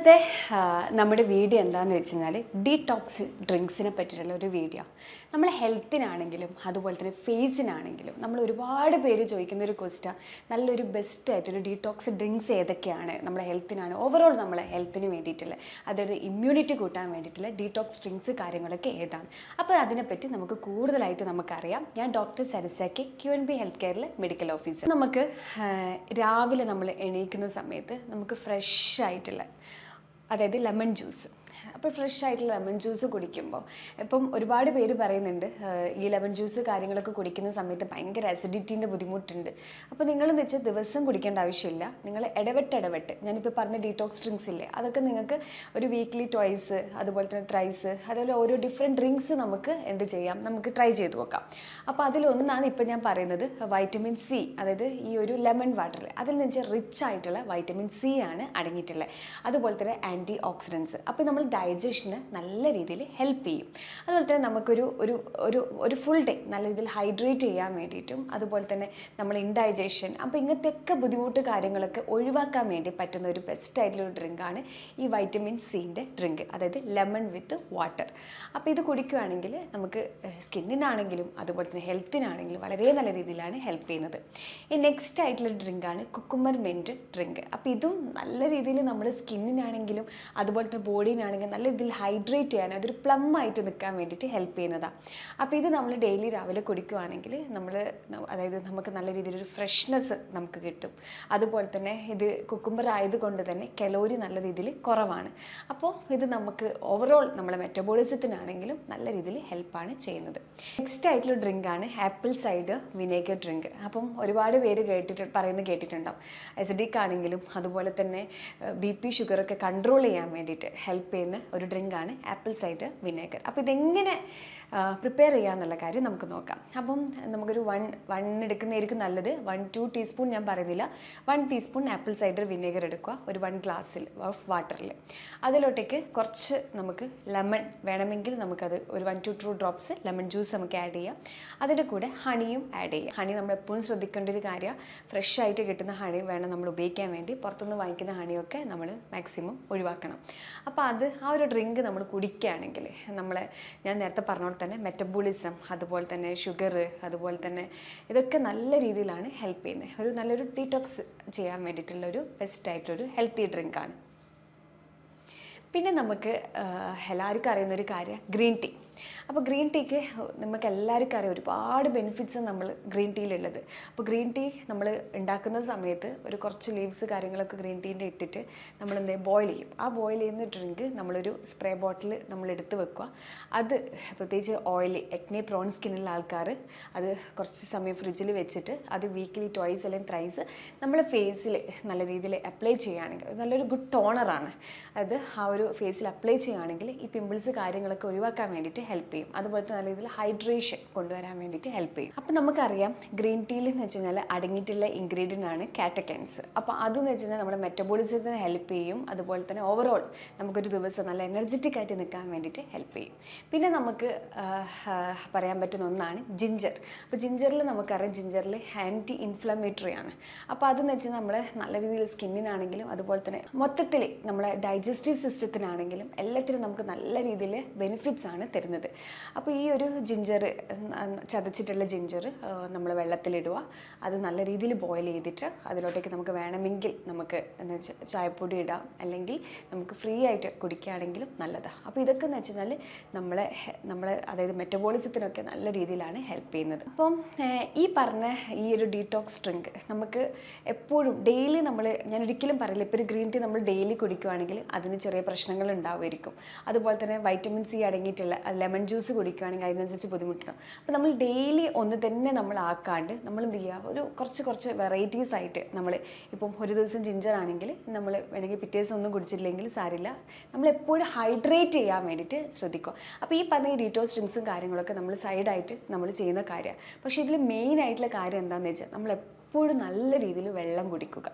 ഇന്നത്തെ നമ്മുടെ വീഡിയോ എന്താണെന്ന് വെച്ച് കഴിഞ്ഞാൽ ഡീടോക്സ് ഡ്രിങ്ക്സിനെ പറ്റിയിട്ടുള്ള ഒരു വീഡിയോ. നമ്മളെ ഹെൽത്തിനാണെങ്കിലും അതുപോലെ തന്നെ ഫേസിനാണെങ്കിലും നമ്മൾ ഒരുപാട് പേര് ചോദിക്കുന്ന ഒരു ക്വസ്റ്റ്യൻ, നല്ലൊരു ബെസ്റ്റായിട്ടൊരു ഡീടോക്സ് ഡ്രിങ്ക്സ് ഏതൊക്കെയാണ് നമ്മളെ ഹെൽത്തിനാണ്, ഓവറോൾ നമ്മളെ ഹെൽത്തിന് വേണ്ടിയിട്ടുള്ള, അതായത് ഇമ്മ്യൂണിറ്റി കൂട്ടാൻ വേണ്ടിയിട്ടുള്ള ഡീടോക്സ് ഡ്രിങ്ക്സ് കാര്യങ്ങളൊക്കെ ഏതാണ്. അപ്പോൾ അതിനെപ്പറ്റി നമുക്ക് കൂടുതലായിട്ട് നമുക്കറിയാം. ഞാൻ ഡോക്ടർ സരസാക്കി QNB ഹെൽത്ത് കെയറിലെ മെഡിക്കൽ ഓഫീസർ. നമുക്ക് രാവിലെ നമ്മൾ എണീക്കുന്ന സമയത്ത് നമുക്ക് ഫ്രഷ് ആയിട്ടുള്ള, അതായത് ലെമൺ ജ്യൂസ്, അപ്പോൾ ഫ്രഷ് ആയിട്ടുള്ള ലെമൺ ജ്യൂസ് കുടിക്കുമ്പോൾ ഇപ്പം ഒരുപാട് പേര് പറയുന്നുണ്ട് ഈ ലെമൺ ജ്യൂസ് കാര്യങ്ങളൊക്കെ കുടിക്കുന്ന സമയത്ത് ഭയങ്കര അസിഡിറ്റീൻ്റെ ബുദ്ധിമുട്ടുണ്ട്. അപ്പോൾ നിങ്ങളെന്ന് വെച്ചാൽ ദിവസം കുടിക്കേണ്ട ആവശ്യമില്ല. നിങ്ങൾ ഇടവിട്ട് ഞാനിപ്പോൾ പറഞ്ഞ ഡീടോക്സ് ഡ്രിങ്ക്സ് ഇല്ലേ, അതൊക്കെ നിങ്ങൾക്ക് ഒരു വീക്ക്ലി ട്വൈസ്, അതുപോലെ തന്നെ ത്രൈസ്, അതുപോലെ ഓരോ ഡിഫറെൻറ്റ് ഡ്രിങ്ക്സ് നമുക്ക് എന്ത് ചെയ്യാം, നമുക്ക് ട്രൈ ചെയ്ത് നോക്കാം. അപ്പോൾ അതിലൊന്നാണ് ഇപ്പം ഞാൻ പറയുന്നത് വൈറ്റമിൻ സി, അതായത് ഈ ഒരു ലെമൺ വാട്ടറിൽ അതിൽ നിന്ന് വെച്ചാൽ റിച്ച് ആയിട്ടുള്ള വൈറ്റമിൻ സി ആണ് അടങ്ങിയിട്ടുള്ളത്. അതുപോലെ തന്നെ ആൻറ്റി ഓക്സിഡൻസ്, അപ്പോൾ നമ്മൾ ഡൈജഷന് നല്ല രീതിയിൽ ഹെൽപ്പ് ചെയ്യും. അതുപോലെ തന്നെ നമുക്കൊരു ഒരു ഒരു ഒരു ഫുൾ ഡേ നല്ല രീതിയിൽ ഹൈഡ്രേറ്റ് ചെയ്യാൻ വേണ്ടിയിട്ടും, അതുപോലെ തന്നെ നമ്മൾ ഇൻഡൈജഷൻ, അപ്പോൾ ഇങ്ങനത്തെയൊക്കെ ബുദ്ധിമുട്ട് കാര്യങ്ങളൊക്കെ ഒഴിവാക്കാൻ വേണ്ടി പറ്റുന്ന ഒരു ബെസ്റ്റ് ആയിട്ടുള്ള ഒരു ഡ്രിങ്കാണ് ഈ വൈറ്റമിൻ സിൻ്റെ ഡ്രിങ്ക്, അതായത് ലെമൺ വിത്ത് വാട്ടർ. അപ്പോൾ ഇത് കുടിക്കുകയാണെങ്കിൽ നമുക്ക് സ്കിന്നിനാണെങ്കിലും അതുപോലെ തന്നെ ഹെൽത്തിനാണെങ്കിലും വളരെ നല്ല രീതിയിലാണ് ഹെൽപ്പ് ചെയ്യുന്നത്. ഈ നെക്സ്റ്റ് ആയിട്ടുള്ള ഡ്രിങ്കാണ് കുക്കുംബർ മിൻറ്റ് ഡ്രിങ്ക്. അപ്പോൾ ഇതും നല്ല രീതിയിൽ നമ്മുടെ സ്കിന്നിനാണെങ്കിലും അതുപോലെ തന്നെ ബോഡിനാണെങ്കിലും നല്ല രീതിയിൽ ഹൈഡ്രേറ്റ് ചെയ്യാൻ, അതൊരു പ്ലം ആയിട്ട് നിൽക്കാൻ വേണ്ടിയിട്ട് ഹെൽപ്പ് ചെയ്യുന്നതാണ്. അപ്പോൾ ഇത് നമ്മൾ ഡെയിലി രാവിലെ കുടിക്കുകയാണെങ്കിൽ അതായത് നമുക്ക് നല്ല രീതിയിലൊരു ഫ്രഷ്നെസ് നമുക്ക് കിട്ടും. അതുപോലെ തന്നെ ഇത് കുക്കുംബർ ആയതുകൊണ്ട് തന്നെ കലോറി നല്ല രീതിയിൽ കുറവാണ്. അപ്പോൾ ഇത് നമുക്ക് ഓവറോൾ നമ്മളെ മെറ്റബോളിസത്തിനാണെങ്കിലും നല്ല രീതിയിൽ ഹെൽപ്പാണ് ചെയ്യുന്നത്. നെക്സ്റ്റ് ആയിട്ടുള്ള ഡ്രിങ്കാണ് ആപ്പിൾ സൈഡർ വിനേഗർ ഡ്രിങ്ക്. അപ്പം ഒരുപാട് പേര് കേട്ടിട്ടുണ്ടാവും. അസിഡിക് ആണെങ്കിലും അതുപോലെ തന്നെ BP ഷുഗറൊക്കെ കൺട്രോൾ ചെയ്യാൻ വേണ്ടിയിട്ട് ഹെൽപ്പ് ചെയ്യുന്ന ഒരു ഡ്രിങ്കാണ് ആപ്പിൾ സൈഡർ വിനേഗർ. അപ്പോൾ ഇതെങ്ങനെ പ്രിപ്പയർ ചെയ്യാമെന്നുള്ള കാര്യം നമുക്ക് നോക്കാം. അപ്പം നമുക്കൊരു വൺ എടുക്കുന്നതായിരിക്കും നല്ലത്. 1-2 ടീസ്പൂൺ ഞാൻ പറയുന്നില്ല, 1 ടീസ്പൂൺ ആപ്പിൾ സൈഡർ വിനേഗർ എടുക്കുക ഒരു 1 ഗ്ലാസ്സിൽ ഓഫ് വാട്ടറിൽ. അതിലോട്ടേക്ക് കുറച്ച് നമുക്ക് ലെമൺ വേണമെങ്കിൽ നമുക്കത് ഒരു 1-2 ഡ്രോപ്സ് ലെമൺ ജ്യൂസ് നമുക്ക് ആഡ് ചെയ്യാം. അതിൻ്റെ കൂടെ ഹണിയും ആഡ് ചെയ്യാം. ഹണി നമ്മൾ എപ്പോഴും ശ്രദ്ധിക്കേണ്ട ഒരു കാര്യം, ഫ്രഷ് ആയിട്ട് കിട്ടുന്ന ഹണി വേണം നമ്മൾ ഉപയോഗിക്കാൻ വേണ്ടി. പുറത്തുനിന്ന് വാങ്ങിക്കുന്ന ഹണിയൊക്കെ നമ്മൾ മാക്സിമം ഒഴിവാക്കണം. അപ്പോൾ ആ ഒരു ഡ്രിങ്ക് നമ്മൾ കുടിക്കുകയാണെങ്കിൽ ഞാൻ നേരത്തെ പറഞ്ഞ പോലെ തന്നെ മെറ്റബോളിസം, അതുപോലെ തന്നെ ഷുഗർ, അതുപോലെ തന്നെ ഇതൊക്കെ നല്ല രീതിയിലാണ് ഹെൽപ്പ് ചെയ്യുന്നത്. ഒരു നല്ലൊരു ഡീടോക്സ് ചെയ്യാൻ വേണ്ടിയിട്ടുള്ള ഒരു ബെസ്റ്റ് ആയിട്ടൊരു ഹെൽത്തി ഡ്രിങ്കാണ്. പിന്നെ നമുക്ക് എല്ലാവർക്കും അറിയുന്നൊരു കാര്യം ഗ്രീൻ ടീ. അപ്പോൾ ഗ്രീൻ ടീക്ക് നമുക്ക് എല്ലാവർക്കും അറിയാം ഒരുപാട് ബെനിഫിറ്റ്സ് നമ്മൾ ഗ്രീൻ ടീയിലുള്ളത്. അപ്പോൾ ഗ്രീൻ ടീ നമ്മൾ ഉണ്ടാക്കുന്ന സമയത്ത് ഒരു കുറച്ച് ലീവ്സ് കാര്യങ്ങളൊക്കെ ഗ്രീൻ ടീൻ്റെ ഇട്ടിട്ട് നമ്മൾ ബോയിൽ ചെയ്യും. ആ ബോയിൽ ചെയ്യുന്ന ഡ്രിങ്ക് നമ്മളൊരു സ്പ്രേ ബോട്ടിൽ നമ്മൾ എടുത്ത് വെക്കുക. അത് പ്രത്യേകിച്ച് ഓയിലി എക്നെ പ്രോൺ സ്കിന്നുള്ള ആൾക്കാർ അത് കുറച്ച് സമയം ഫ്രിഡ്ജിൽ വെച്ചിട്ട് അത് വീക്ക്ലി ട്വൈസ് അല്ലെങ്കിൽ ത്രൈസ് നമ്മൾ ഫേസിൽ നല്ല രീതിയിൽ അപ്ലൈ ചെയ്യുകയാണെങ്കിൽ നല്ലൊരു ഗുഡ് ടോണറാണ്. അത് ആ ഒരു ഫേസിൽ അപ്ലൈ ചെയ്യുകയാണെങ്കിൽ ഈ പിമ്പിൾസ് കാര്യങ്ങളൊക്കെ ഒഴിവാക്കാൻ വേണ്ടിയിട്ട് ഹെൽപ്പ് ചെയ്യും. അതുപോലെ തന്നെ നല്ല രീതിയിൽ ഹൈഡ്രേഷൻ കൊണ്ടുവരാൻ വേണ്ടിയിട്ട് ഹെൽപ്പ് ചെയ്യും. അപ്പോൾ നമുക്കറിയാം ഗ്രീൻ ടീയിൽ എന്ന് വെച്ച് കഴിഞ്ഞാൽ അടങ്ങിയിട്ടുള്ള ഇൻഗ്രീഡിയൻ്റ് ആണ് കാറ്റക്കൈൻസ്. അപ്പോൾ അതെന്ന് വെച്ച് കഴിഞ്ഞാൽ നമ്മുടെ മെറ്റബോളിസത്തിന് ഹെൽപ്പ് ചെയ്യും. അതുപോലെ തന്നെ ഓവറോൾ നമുക്കൊരു ദിവസം നല്ല എനർജറ്റിക് ആയിട്ട് നിൽക്കാൻ വേണ്ടിയിട്ട് ഹെൽപ്പ് ചെയ്യും. പിന്നെ നമുക്ക് പറയാൻ പറ്റുന്ന ഒന്നാണ് ജിഞ്ചർ. അപ്പോൾ ജിഞ്ചറിൽ നമുക്കറിയാം ജിഞ്ചറിൽ ആൻറ്റി ഇൻഫ്ലമേറ്ററി ആണ്. അപ്പോൾ അതെന്ന് വെച്ചാൽ നമ്മൾ നല്ല രീതിയിൽ സ്കിന്നിനാണെങ്കിലും അതുപോലെ തന്നെ മൊത്തത്തിൽ നമ്മളെ ഡൈജസ്റ്റീവ് സിസ്റ്റത്തിനാണെങ്കിലും എല്ലാത്തിനും നമുക്ക് നല്ല രീതിയിൽ ബെനിഫിറ്റ്സ് ആണ് തരുന്നത്. അപ്പോൾ ഈ ഒരു ജിഞ്ചർ, ചതച്ചിട്ടുള്ള ജിഞ്ചർ നമ്മൾ വെള്ളത്തിലിടുക. അത് നല്ല രീതിയിൽ ബോയിൽ ചെയ്തിട്ട് അതിലോട്ടേക്ക് നമുക്ക് വേണമെങ്കിൽ നമുക്ക് എന്ന് വെച്ചാൽ ചായപ്പൊടി ഇടാം, അല്ലെങ്കിൽ നമുക്ക് ഫ്രീ ആയിട്ട് കുടിക്കുകയാണെങ്കിലും നല്ലതാണ്. അപ്പോൾ ഇതൊക്കെ എന്ന് വെച്ച് കഴിഞ്ഞാൽ നമ്മളെ അതായത് മെറ്റബോളിസത്തിനൊക്കെ നല്ല രീതിയിലാണ് ഹെൽപ്പ് ചെയ്യുന്നത്. അപ്പം ഈ പറഞ്ഞ ഈ ഒരു ഡീടോക്സ് ഡ്രിങ്ക് നമുക്ക് എപ്പോഴും ഡെയിലി ഞാൻ ഒരിക്കലും പറയില്ല, ഇപ്പോൾ ഒരു ഗ്രീൻ ടീ നമ്മൾ ഡെയിലി കുടിക്കുകയാണെങ്കിൽ അതിന് ചെറിയ പ്രശ്നങ്ങൾ ഉണ്ടാവുമായിരിക്കും. അതുപോലെ തന്നെ വൈറ്റമിൻ സി അടങ്ങിയിട്ടുള്ള ലെമൺ ജ്യൂസ് കുടിക്കുകയാണെങ്കിൽ അതിനനുസരിച്ച് ബുദ്ധിമുട്ടുണ്ടാവും. അപ്പോൾ നമ്മൾ ഡെയിലി ഒന്ന് തന്നെ നമ്മൾ ആക്കാണ്ട് നമ്മൾ എന്ത് ചെയ്യുക, ഒരു കുറച്ച് വെറൈറ്റീസ് ആയിട്ട് ഇപ്പം ഒരു ദിവസം ജിഞ്ചർ ആണെങ്കിൽ നമ്മൾ വേണമെങ്കിൽ പിറ്റേ ദിവസം ഒന്നും കുടിച്ചില്ലെങ്കിൽ സാരില്ല, നമ്മളെപ്പോഴും ഹൈഡ്രേറ്റ് ചെയ്യാൻ വേണ്ടിയിട്ട് ശ്രദ്ധിക്കുക. അപ്പോൾ ഈ പറഞ്ഞ ഈ ഡീടോക്സ് ഡ്രിങ്ക്സും കാര്യങ്ങളൊക്കെ നമ്മൾ സൈഡായിട്ട് നമ്മൾ ചെയ്യുന്ന കാര്യമാണ്. പക്ഷേ ഇതിൽ മെയിൻ ആയിട്ടുള്ള കാര്യം എന്താണെന്ന് വെച്ചാൽ നമ്മൾ എപ്പോഴും നല്ല രീതിയിൽ വെള്ളം കുടിക്കുക.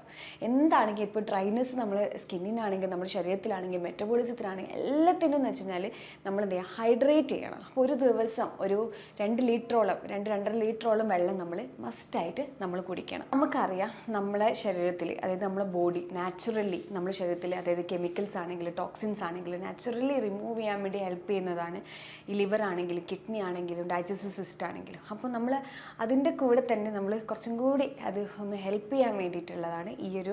എന്താണെങ്കിൽ ഇപ്പോൾ ഡ്രൈനെസ് നമ്മൾ സ്കിന്നിനാണെങ്കിൽ നമ്മുടെ ശരീരത്തിലാണെങ്കിൽ മെറ്റബോളിസത്തിലാണെങ്കിൽ എല്ലാത്തിനും എന്ന് വെച്ച് കഴിഞ്ഞാൽ നമ്മൾ എന്ത് ചെയ്യുക, ഹൈഡ്രേറ്റ് ചെയ്യണം. അപ്പോൾ ഒരു ദിവസം ഒരു 2 ലിറ്ററോളം 2-2.5 ലിറ്ററോളം വെള്ളം നമ്മൾ മസ്റ്റായിട്ട് നമ്മൾ കുടിക്കണം. നമുക്കറിയാം നമ്മളെ ശരീരത്തിൽ, അതായത് നമ്മുടെ ബോഡി നാച്ചുറലി നമ്മുടെ ശരീരത്തിൽ, അതായത് കെമിക്കൽസ് ആണെങ്കിലും ടോക്സിൻസ് ആണെങ്കിലും നാച്ചുറലി റിമൂവ് ചെയ്യാൻ വേണ്ടി ഹെൽപ്പ് ചെയ്യുന്നതാണ് ഈ ലിവർ ആണെങ്കിലും കിഡ്നി ആണെങ്കിലും ഡൈജസ്റ്റീവ് സിസ്റ്റം ആണെങ്കിലും. അപ്പോൾ നമ്മൾ അതിൻ്റെ കൂടെ തന്നെ നമ്മൾ കുറച്ചും കൂടി അത് ഒന്ന് ഹെൽപ്പ് ചെയ്യാൻ വേണ്ടിയിട്ടുള്ളതാണ് ഈ ഒരു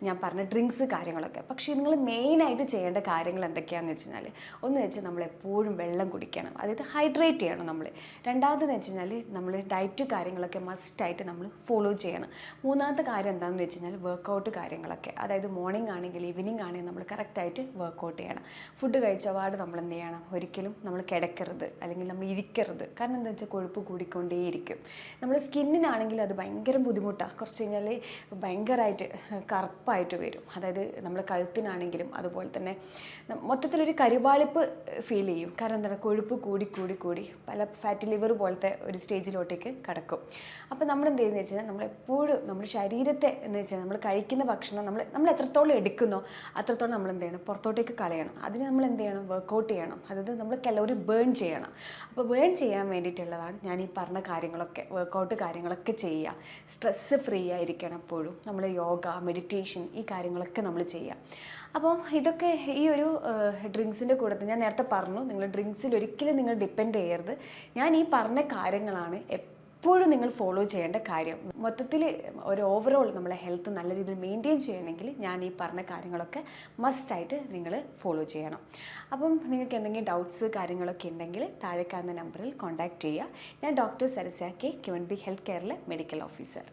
ഞാൻ പറഞ്ഞ ഡ്രിങ്ക്സ് കാര്യങ്ങളൊക്കെ. പക്ഷേ നിങ്ങൾ മെയിനായിട്ട് ചെയ്യേണ്ട കാര്യങ്ങൾ എന്തൊക്കെയാണെന്ന് വെച്ച് കഴിഞ്ഞാൽ, ഒന്ന് വെച്ചാൽ നമ്മളെപ്പോഴും വെള്ളം കുടിക്കണം, അതായത് ഹൈഡ്രേറ്റ് ചെയ്യണം നമ്മൾ. രണ്ടാമതെന്ന് വെച്ച് കഴിഞ്ഞാൽ നമ്മൾ ഡയറ്റ് കാര്യങ്ങളൊക്കെ മസ്റ്റായിട്ട് നമ്മൾ ഫോളോ ചെയ്യണം. മൂന്നാമത്തെ കാര്യം എന്താണെന്ന് വെച്ച് കഴിഞ്ഞാൽ വർക്കൗട്ട് കാര്യങ്ങളൊക്കെ, അതായത് മോർണിംഗ് ആണെങ്കിൽ ഈവനിങ് ആണെങ്കിൽ നമ്മൾ കറക്റ്റായിട്ട് വർക്കൗട്ട് ചെയ്യണം. ഫുഡ് കഴിച്ച പാട് നമ്മൾ എന്ത് ചെയ്യണം, ഒരിക്കലും നമ്മൾ കിടക്കരുത് അല്ലെങ്കിൽ നമ്മൾ ഇരിക്കരുത്. കാരണം എന്താ വെച്ചാൽ കൊഴുപ്പ് കൂടിക്കൊണ്ടേയിരിക്കും. നമ്മുടെ സ്കിന്നിനാണെങ്കിൽ അത് ഭയങ്കര ബുദ്ധിമുട്ടാണ്. കുറച്ച് കഴിഞ്ഞാൽ ഭയങ്കരമായിട്ട് കറുപ്പായിട്ട് വരും. അതായത് നമ്മുടെ കഴുത്തിനാണെങ്കിലും അതുപോലെ തന്നെ മൊത്തത്തിലൊരു കരുവാളിപ്പ് ഫീൽ ചെയ്യും. കാരണം എന്താണ്, കൊഴുപ്പ് കൂടി കൂടി കൂടി പല ഫാറ്റി ലിവർ പോലത്തെ ഒരു സ്റ്റേജിലോട്ടേക്ക് കടക്കും. അപ്പോൾ നമ്മൾ എന്ത് ചെയ്യുന്നത് വെച്ച് കഴിഞ്ഞാൽ നമ്മളെപ്പോഴും നമ്മുടെ ശരീരത്തെ എന്ന് വെച്ചാൽ നമ്മൾ കഴിക്കുന്ന ഭക്ഷണം നമ്മൾ എത്രത്തോളം എടുക്കുന്നോ അത്രത്തോളം നമ്മൾ എന്ത് ചെയ്യണം, പുറത്തോട്ടേക്ക് കളയണം. അതിന് നമ്മൾ എന്ത് ചെയ്യണം, വർക്കൗട്ട് ചെയ്യണം. അതായത് നമ്മൾ കലോറി ബേൺ ചെയ്യണം. അപ്പോൾ ബേൺ ചെയ്യാൻ വേണ്ടിയിട്ടുള്ളതാണ് ഞാൻ ഈ പറഞ്ഞ കാര്യങ്ങളൊക്കെ. വർക്കൗട്ട് കാര്യങ്ങളൊക്കെ ചെയ്യുക, സ്ട്രെസ്സ് ഫ്രീ ആയിരിക്കണം എപ്പോഴും. നമ്മൾ യോഗ, മെഡിറ്റേഷൻ, ഈ കാര്യങ്ങളൊക്കെ നമ്മൾ ചെയ്യുക. അപ്പോൾ ഇതൊക്കെ ഈ ഒരു ഡ്രിങ്ക്സിൻ്റെ കൂടെ ഞാൻ നേരത്തെ പറഞ്ഞു, നിങ്ങൾ ഡ്രിങ്ക്സിൽ ഒരിക്കലും നിങ്ങൾ ഡിപ്പെൻഡ് ചെയ്യരുത്. ഞാൻ ഈ പറഞ്ഞ കാര്യങ്ങളാണ് എപ്പോഴും നിങ്ങൾ ഫോളോ ചെയ്യേണ്ട കാര്യം. മൊത്തത്തിൽ ഒരു ഓവറോൾ നമ്മളെ ഹെൽത്ത് നല്ല രീതിയിൽ മെയിൻറ്റെയിൻ ചെയ്യണമെങ്കിൽ ഞാൻ ഈ പറഞ്ഞ കാര്യങ്ങളൊക്കെ മസ്റ്റായിട്ട് നിങ്ങൾ ഫോളോ ചെയ്യണം. അപ്പം നിങ്ങൾക്ക് എന്തെങ്കിലും ഡൗട്ട്സ് കാര്യങ്ങളൊക്കെ ഉണ്ടെങ്കിൽ താഴെ കാണുന്ന നമ്പറിൽ കോൺടാക്റ്റ് ചെയ്യുക. ഞാൻ ഡോക്ടർ സരസ്യ കെ, QNB ഹെൽത്ത് കെയറിലെ മെഡിക്കൽ ഓഫീസർ.